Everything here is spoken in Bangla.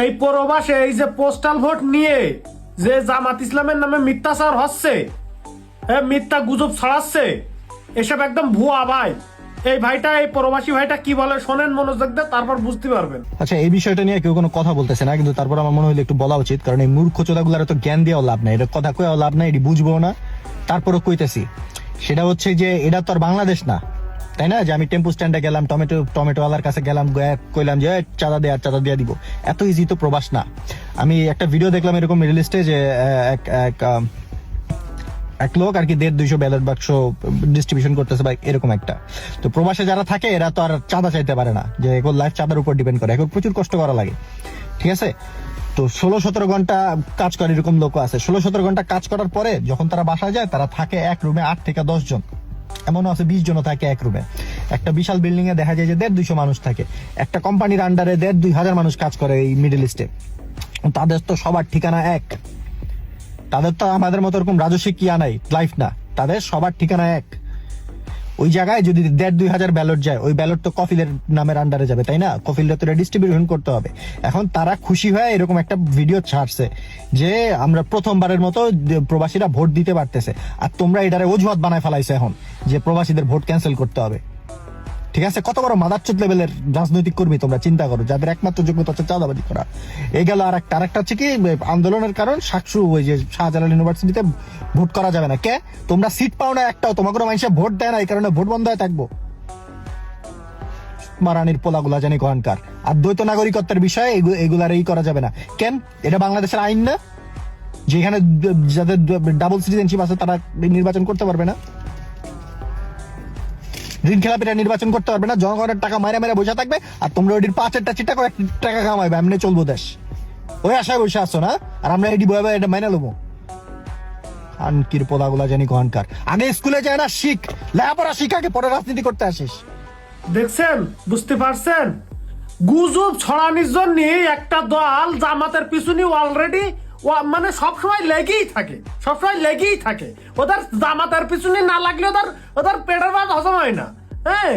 এই প্রবাসে এই যে পোস্টাল ভোট নিয়ে যে জামাত ইসলামের নামে মিথ্যাচার হচ্ছে, মিথ্যা গুজব ছড়াচ্ছে, এসব একদম ভুয়া ভাই। এই ভাইটা, এই প্রবাসী ভাইটা কি বলে শোনেন মনোযোগ দিয়ে, তারপর বুঝতে পারবেন। আচ্ছা, এই বিষয়টা নিয়ে কেউ কোনো কথা বলতেছে না, কিন্তু তারপর আমার মনে হলো একটু বলা উচিত, কারণ এই মূর্খ চোদাগুলার তো জ্ঞান দেওয়া লাভ নাই, এটা কথা কয়েও লাভ নাই, এটি বুঝবো না, তারপরও কইতেছি। সেটা হচ্ছে যে এটা তো আর বাংলাদেশ না, তাই না? যে আমি টেম্পু স্ট্যান্ডে গেলাম, টমেটো ওয়ালার কাছে গেলাম, কইলাম যে চাঁদা দেয়া, চাঁদা দিয়ে দিব, এত ইজি তো প্রবাস না। আমি একটা ভিডিও দেখলাম এরকম মিডল ইস্টে, যে এক লোক আর কি 150-200 ব্যালট বাক্স ডিস্ট্রিবিউশন করতেছে বা এরকম একটা। তো প্রবাসে যারা থাকে এরা তো আর চাঁদা চাইতে পারে না, যে এখন লাইফ চাঁদার উপর ডিপেন্ড করে, এখন প্রচুর কষ্ট করা লাগে, ঠিক আছে? তো 16-17 ঘন্টা কাজ করে এরকম লোক আছে। 16-17 ঘন্টা কাজ করার পরে যখন তারা বাসায় যায়, তারা থাকে এক রুমে 8 থেকে 10 জন, এমনও আছে 20 জনও থাকে এক রুমে। একটা বিশাল বিল্ডিং এ দেখা যায় যে 150-200 মানুষ থাকে। একটা কোম্পানির আন্ডারে 1,500-2 হাজার মানুষ কাজ করে এই মিডল ইস্টে। তাদের তো সবার ঠিকানা এক, তাদের তো আমাদের মতো এরকম রাজস্বিক ইয়া নাই, লাইফ না, তাদের সবার ঠিকানা এক। ওই জায়গায় যদি 1,500-2 হাজার ব্যালট যায়, ওই ব্যালট তো কফিলের নামের আন্ডারে যাবে, তাই না? কফিলরা তো ডিস্ট্রিবিউশন করতে হবে। এখন তারা খুশি হয়ে এরকম একটা ভিডিও ছাড়ছে যে আমরা প্রথমবারের মতো প্রবাসীরা ভোট দিতে পারতেছে, আর তোমরা এটারে অজুহাত বানায় ফেলাইছো এখন যে প্রবাসীদের ভোট ক্যান্সেল করতে হবে। ঠিক আছে, কত বড় মাদারচোদ লেভেলের রাজনৈতিক কর্মী তোমরা, চিন্তা করো, যাদের একমাত্র যোগ্যতা হচ্ছে চাঁদাবাজি করা। এই গেল আরেকটা হচ্ছে কি আন্দোলনের কারণ সাকসু, ওই যে শাহজালাল ইউনিভার্সিটিতে ভোট করা যাবে না। কে? তোমরা সিট পাও না একটাও, তোমাকে মানুষে ভোট দেয় না, এই কারণে ভোট বন্ধ হয়ে থাকবো। মারানির পোলাগুলা জানি কহানকার। আর দ্বৈত নাগরিকত্বের বিষয়ে এগুলার এই করা যাবে না কেন? এটা বাংলাদেশের আইন না, যেখানে যাদের ডাবল সিটিজেনশিপ আছে তারা নির্বাচন করতে পারবে না, ঋণ খেলাপিরা নির্বাচন করতে পারবে না, জনগণের টাকা মাইরা মেরে বসে থাকবে, আর তোমরা ওইটির 5-টা চিটা করে টাকা কামাইবে, এমনি চলবো দেশ। ওই আশায় বসে আসছো না, আর আমরা এটি বয়ে এটা মাইনা লবো। আনকির পোদাগুলা জানি কহানকার। আগে স্কুলে যায় না, শিখ, লেখাপড়া শিখ, আগে পরে রাজনীতি করতে আসিস। দেখছেন, বুঝতে পারছেন? গুজব ছড়ানোর জন্য একটা দল জামাতের পিছনে অলরেডি মানে সবসময় লেগেই থাকে, সবসময় লেগেই থাকে। ওদের জামাতের পিছনে না লাগলে ওদের পেটের ভাত হজম হয় না। হ্যাঁ।